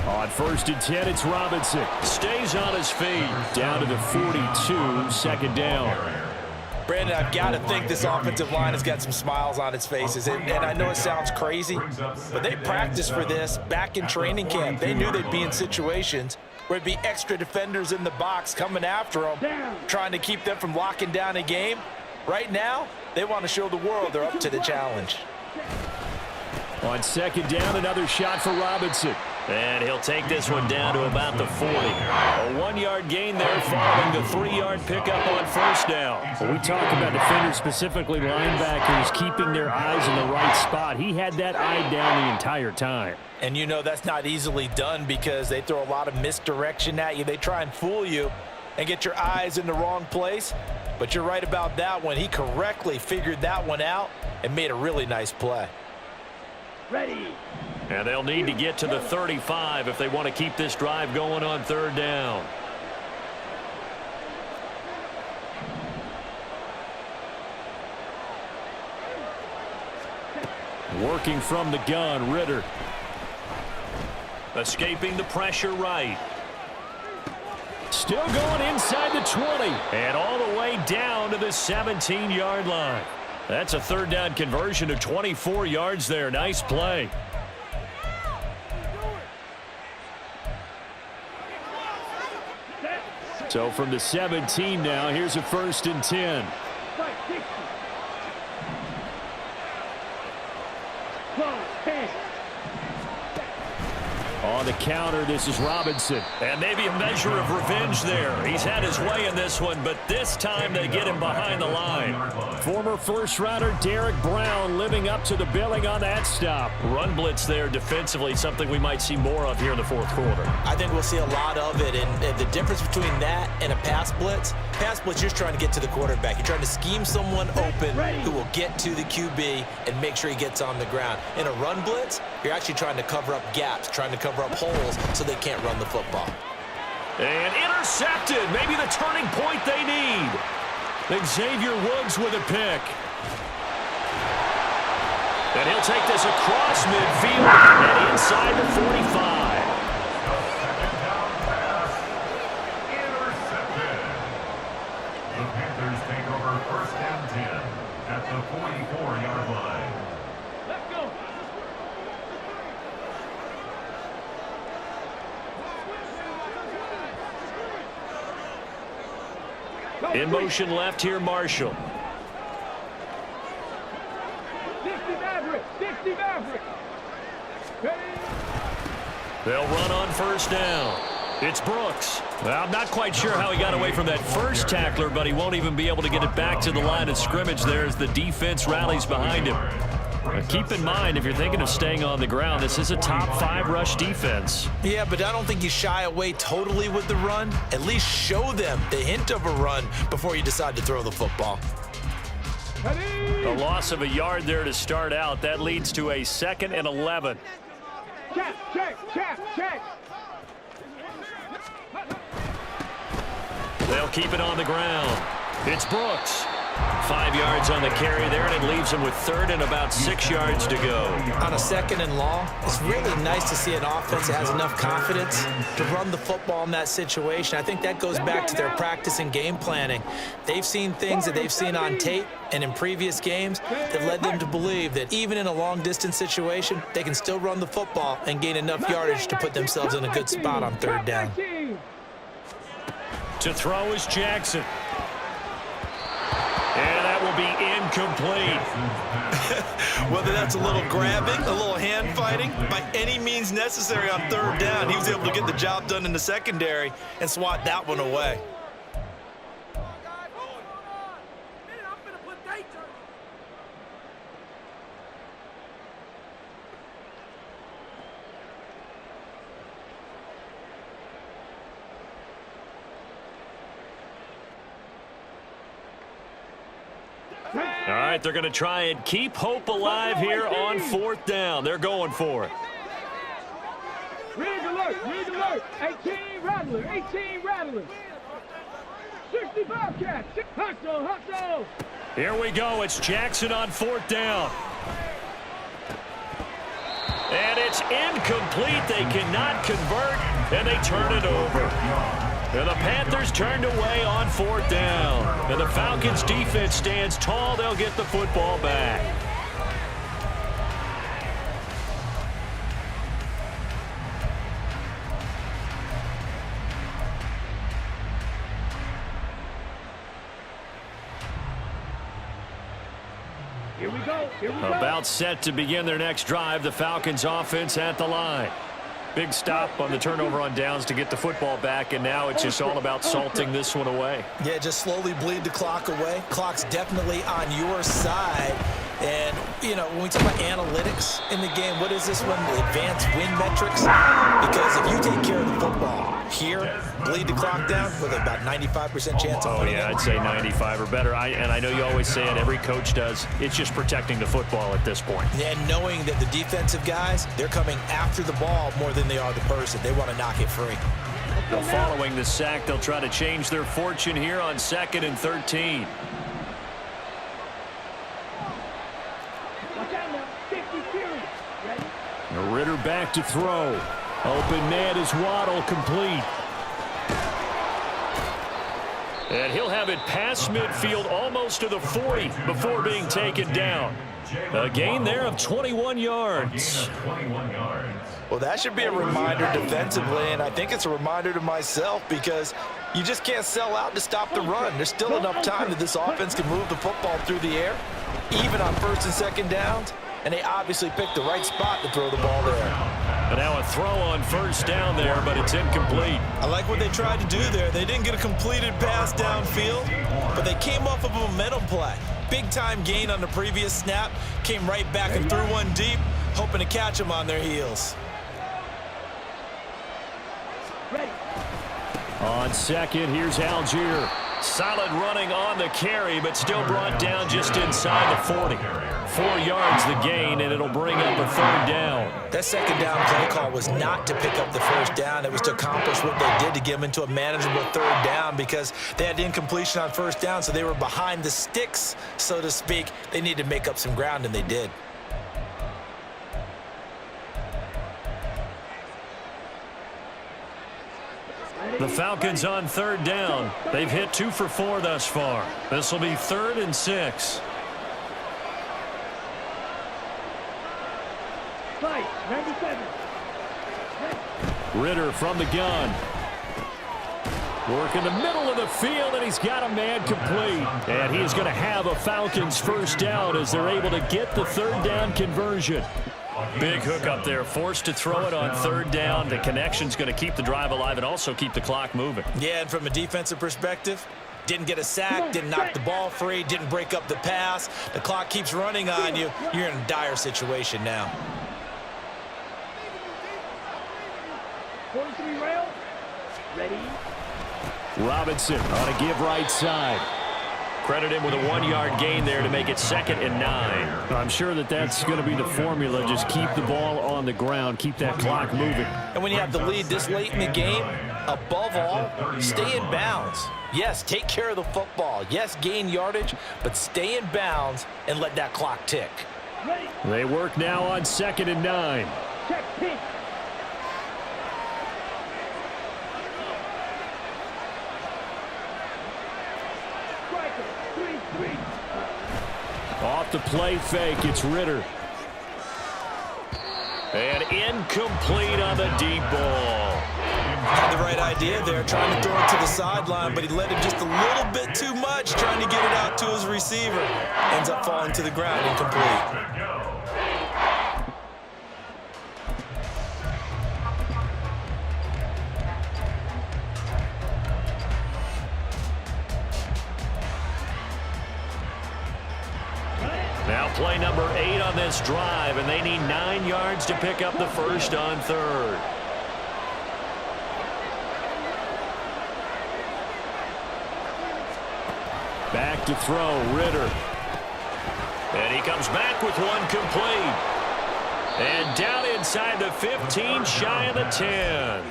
On 1st and 10, it's Robinson. Stays on his feet. Down to the 42, 2nd down. Brandon, I've got to think this offensive line has got some smiles on its faces. And I know it sounds crazy, but they practiced for this back in training camp. They knew they'd be in situations where there'd be extra defenders in the box coming after them, trying to keep them from locking down a game. Right now, they want to show the world they're up to the challenge. On 2nd down, another shot for Robinson. And he'll take this one down to about the 40. A 1-yard gain there following the 3-yard pickup on 1st down. When we talk about defenders, specifically linebackers, keeping their eyes in the right spot, he had that eye down the entire time. And you know that's not easily done because they throw a lot of misdirection at you. They try and fool you and get your eyes in the wrong place. But you're right about that one. He correctly figured that one out and made a really nice play. Ready. And they'll need to get to the 35 if they want to keep this drive going on 3rd down. Working from the gun, Ritter. Escaping the pressure right. Still going inside the 20. And all the way down to the 17-yard line. That's a 3rd down conversion of 24 yards there. Nice play. So from the 17 now, here's a 1st and 10. On the counter, this is Robinson. And maybe a measure of revenge there. He's had his way in this one, but this time they get him behind the line. Former first-rounder Derek Brown living up to the billing on that stop. Run blitz there defensively, something we might see more of here in the 4th quarter. I think we'll see a lot of it, and the difference between that and a pass blitz, you're just trying to get to the quarterback. You're trying to scheme someone open who will get to the QB and make sure he gets on the ground. In a run blitz, you're actually trying to cover up gaps, trying to cover up holes so they can't run the football. And intercepted. Maybe the turning point they need. Xavier Woods with a pick. And he'll take this across midfield and inside the 45. Intercepted. The Panthers take over 1st and 10 at the 44-yard line. Let's go. In motion left here, Marshall. 60 Maverick. 60 Maverick. Ready. They'll run on 1st down. It's Brooks. Well, I'm not quite sure how he got away from that first tackler, but he won't even be able to get it back to the line of scrimmage there as the defense rallies behind him. Keep in mind, if you're thinking of staying on the ground, this is a top 5 rush defense. Yeah, but I don't think you shy away totally with the run. At least show them the hint of a run before you decide to throw the football. Ready. A loss of a yard there to start out. That leads to a 2nd and 11. Check, check, check, check. They'll keep it on the ground. It's Brooks. 5 yards on the carry there, and it leaves him with 3rd and about 6 yards to go. On a 2nd and long, it's really nice to see an offense that has enough confidence to run the football in that situation. I think that goes back to their practice and game planning. They've seen things that they've seen on tape and in previous games that led them to believe that even in a long-distance situation, they can still run the football and gain enough yardage to put themselves in a good spot on 3rd down. To throw is Jackson. And that will be incomplete. Whether that's a little grabbing, a little hand fighting, by any means necessary on 3rd down, he was able to get the job done in the secondary and swat that one away. All right, they're going to try and keep hope alive here on 4th down. They're going for it. Rig alert, 18 Rattler, 18 Rattler. 65 catch, hustle, hustle. Here we go. It's Jackson on 4th down. And it's incomplete. They cannot convert, and they turn it over. And the Panthers turned away on 4th down. And the Falcons' defense stands tall. They'll get the football back. Here we go. Here we go. About set to begin their next drive. The Falcons offense at the line. Big stop on the turnover on downs to get the football back, and now it's just all about salting this one away. Yeah, just slowly bleed the clock away. Clock's definitely on your side. And, you know, when we talk about analytics in the game, what is this one? The advanced win metrics? Because if you take care of the football here, bleed the clock down with about 95% chance of winning. Yeah, I'd say 95 or better. And I know you always say it, every coach does. It's just protecting the football at this point. And knowing that the defensive guys, they're coming after the ball more than they are the person. They want to knock it free. Now, following the sack, they'll try to change their fortune here on 2nd and 13. Ritter back to throw. Open man is Waddle, complete. And he'll have it past midfield almost to the 40 before being taken down. A gain there of 21 yards. Well, that should be a reminder defensively, and I think it's a reminder to myself because you just can't sell out to stop the run. There's still enough time that this offense can move the football through the air, even on 1st and 2nd downs, and they obviously picked the right spot to throw the ball there. And now a throw on 1st down there, but it's incomplete. I like what they tried to do there. They didn't get a completed pass downfield, but they came off of a momentum play. Big-time gain on the previous snap, came right back and threw one deep, hoping to catch them on their heels. Ready. On 2nd, here's Algier. Solid running on the carry, but still brought down just inside the 40. 4 yards the gain, and it'll bring up a 3rd down. That 2nd down play call was not to pick up the 1st down. It was to accomplish what they did to get them into a manageable 3rd down because they had incompletion on 1st down, so they were behind the sticks, so to speak. They needed to make up some ground, and they did. The Falcons on 3rd down. They've hit 2 for 4 thus far. This will be 3rd and 6. Fight. Number 7. Ritter from the gun. Work in the middle of the field, and he's got a man complete. And he is going to have a Falcons 1st down as they're able to get the 3rd down conversion. Big hook up there, forced to throw it on 3rd down. The connection's going to keep the drive alive and also keep the clock moving. Yeah, and from a defensive perspective, didn't get a sack, didn't knock the ball free, didn't break up the pass. The clock keeps running on you. You're in a dire situation now. 43 rail. Ready. Robinson on a give right side. Credit him with a 1-yard gain there to make it 2nd and 9. I'm sure that's going to be the formula. Just keep the ball on the ground. Keep that clock moving. And when you have the lead this late in the game, above all, stay in bounds. Yes, take care of the football. Yes, gain yardage, but stay in bounds and let that clock tick. Ready. They work now on 2nd and 9. Check. Pitch. Off the play fake, it's Ritter. And incomplete on the deep ball. Had the right idea there, trying to throw it to the sideline, but he let him just a little bit too much, trying to get it out to his receiver. Ends up falling to the ground, incomplete. Now play number 8 on this drive, and they need 9 yards to pick up the 1st on 3rd. Back to throw, Ritter. And he comes back with one complete. And down inside the 15, shy of the 10.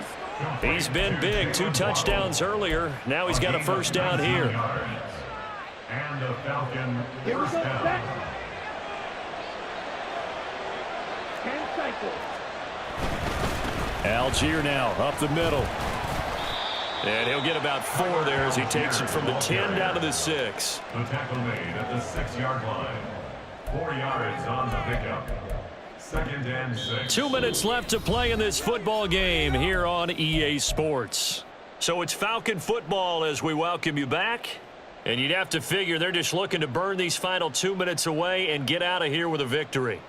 He's been big, 2 touchdowns earlier. Now he's got a 1st down here. And the Falcon Here we first go, down. set. 10 cycles. Algier now up the middle. And he'll get about 4 there as he takes it from the 10 down to the 6. The tackle made at the 6-yard line. 4 yards on the pickup. 2nd and 6. 2 minutes left to play in this football game here on EA Sports. So it's Falcon football as we welcome you back. And you'd have to figure they're just looking to burn these final 2 minutes away and get out of here with a victory.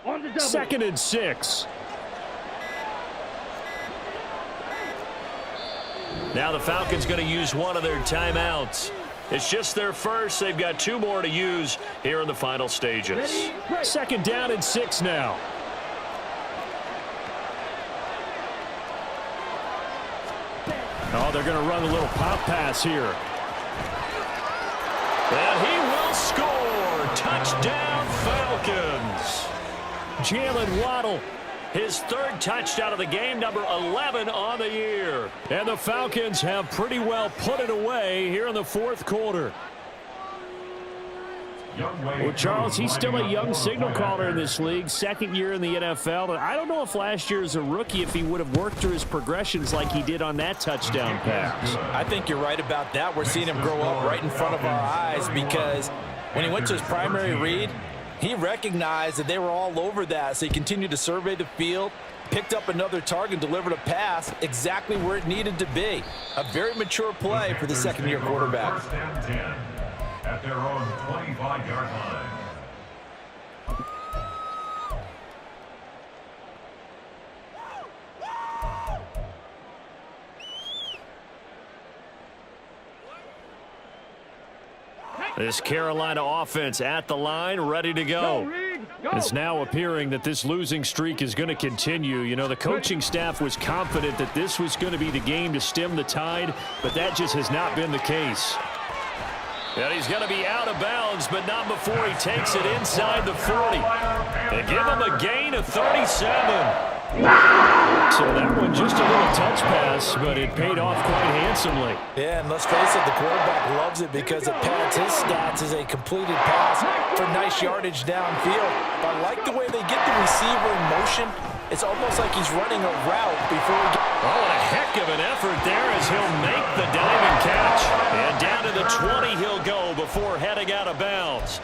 On the double. 2nd and 6. Now the Falcons going to use one of their timeouts. It's just their first. They've got 2 more to use here in the final stages. Ready, break. 2nd down and 6 now. Oh, they're going to run a little pop pass here. And he will score. Touchdown, Falcons. Jalen Waddle, his 3rd touchdown of the game, number 11 on the year. And the Falcons have pretty well put it away here in the 4th quarter. Well, Charles, he's still a young signal caller in this league, 2nd year in the NFL. I don't know if last year as a rookie if he would have worked through his progressions like he did on that touchdown pass. I think you're right about that. We're seeing him grow up right in front of our eyes because when he went to his primary read, he recognized that they were all over that, so he continued to survey the field, picked up another target, delivered a pass exactly where it needed to be. A very mature play for the 2nd-year quarterback. 1st and 10 at their own 25-yard line. This Carolina offense at the line, ready to Go, go. Reed, go. It's now appearing that this losing streak is going to continue. You know, the coaching staff was confident that this was going to be the game to stem the tide, but that just has not been the case. And he's going to be out of bounds, but not before he takes it inside the 40. They give him a gain of 37. So that one just a little touch pass, but it paid off quite handsomely. Yeah, and let's face it, the quarterback loves it because it pads his stats as a completed pass for nice yardage downfield. But I like the way they get the receiver in motion. It's almost like he's running a route before he gets... Oh, what a heck of an effort there as he'll make the diving catch. And down to the 20 he'll go before heading out of bounds.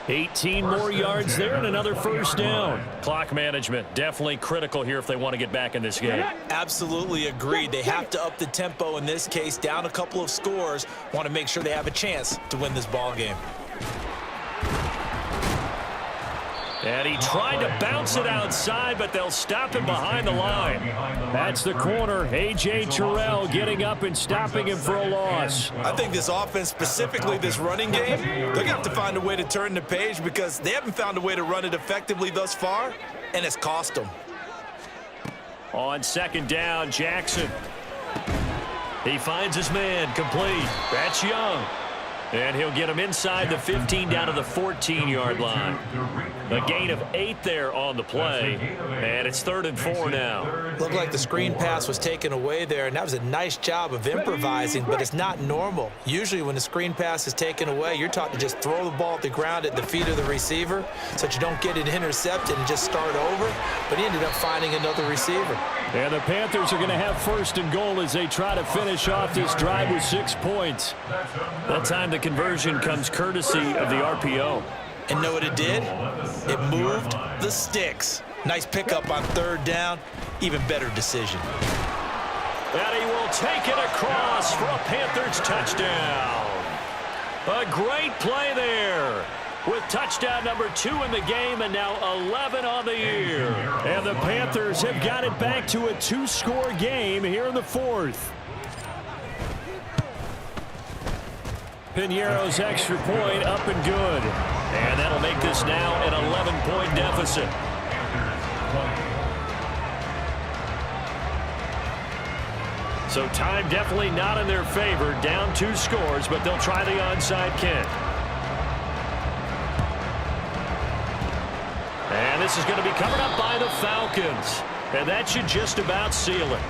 18 more yards there and another 1st down. Clock management definitely critical here if they want to get back in this game. Absolutely agreed. They have to up the tempo in this case, down a couple of scores. Want to make sure they have a chance to win this ball game. And he tried to bounce it outside, but they'll stop him behind the line. That's the corner. A.J. Terrell getting up and stopping him for a loss. I think this offense, specifically this running game, they're going to have to find a way to turn the page because they haven't found a way to run it effectively thus far, and it's cost them. On 2nd down, Jackson. He finds his man, complete. That's Young. And he'll get him inside the 15 down to the 14-yard line. A gain of 8 there on the play. And it's 3rd and 4 now. Looked like the screen pass was taken away there, and that was a nice job of improvising, but it's not normal. Usually when the screen pass is taken away, you're taught to just throw the ball at the ground at the feet of the receiver so that you don't get it intercepted and just start over. But he ended up finding another receiver. And the Panthers are going to have 1st and goal as they try to finish off this drive with 6 points. That time the conversion comes courtesy of the RPO. And know what it did? It moved the sticks. Nice pickup on 3rd down. Even better decision. And he will take it across for a Panthers touchdown. A great play there. With touchdown number 2 in the game and now 11 on the year. And the Panthers have got it back to a 2-score game here in the 4th. Piñeiro's extra point up and good. And that'll make this now an 11-point deficit. So time definitely not in their favor. Down 2 scores, but they'll try the onside kick. And this is going to be covered up by the Falcons. And that should just about seal it.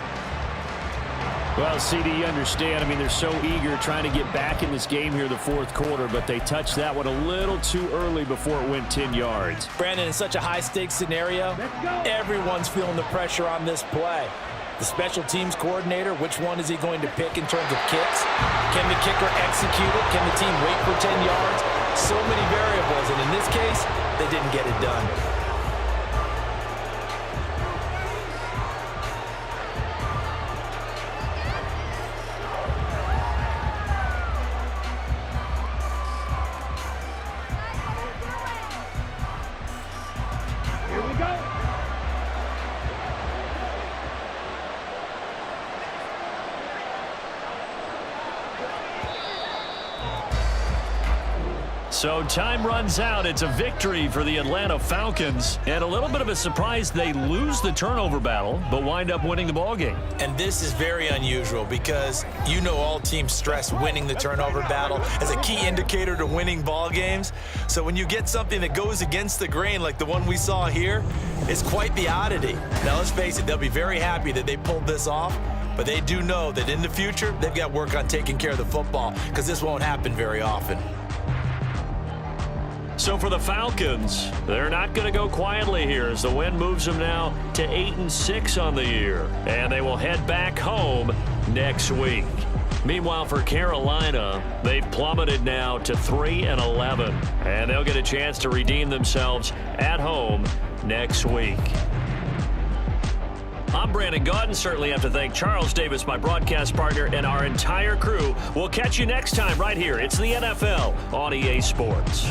Well, CD, you understand. I mean, they're so eager trying to get back in this game here in the fourth quarter, but they touched that one a little too early before it went 10 yards. Brandon, in such a high-stakes scenario, everyone's feeling the pressure on this play. The special teams coordinator, which one is he going to pick in terms of kicks? Can the kicker execute it? Can the team wait for 10 yards? So many variables, and in this case, they didn't get it done. So time runs out. It's a victory for the Atlanta Falcons. And a little bit of a surprise, they lose the turnover battle, but wind up winning the ballgame. And this is very unusual because you know all teams stress winning the turnover battle as a key indicator to winning ball games. So when you get something that goes against the grain like the one we saw here, it's quite the oddity. Now let's face it, they'll be very happy that they pulled this off, but they do know that in the future, they've got work on taking care of the football because this won't happen very often. So for the Falcons, they're not going to go quietly here as the win moves them now to 8-6 on the year. And they will head back home next week. Meanwhile, for Carolina, they've plummeted now to 3-11. And they'll get a chance to redeem themselves at home next week. I'm Brandon Gaudin. Certainly have to thank Charles Davis, my broadcast partner, and our entire crew. We'll catch you next time right here. It's the NFL on EA Sports.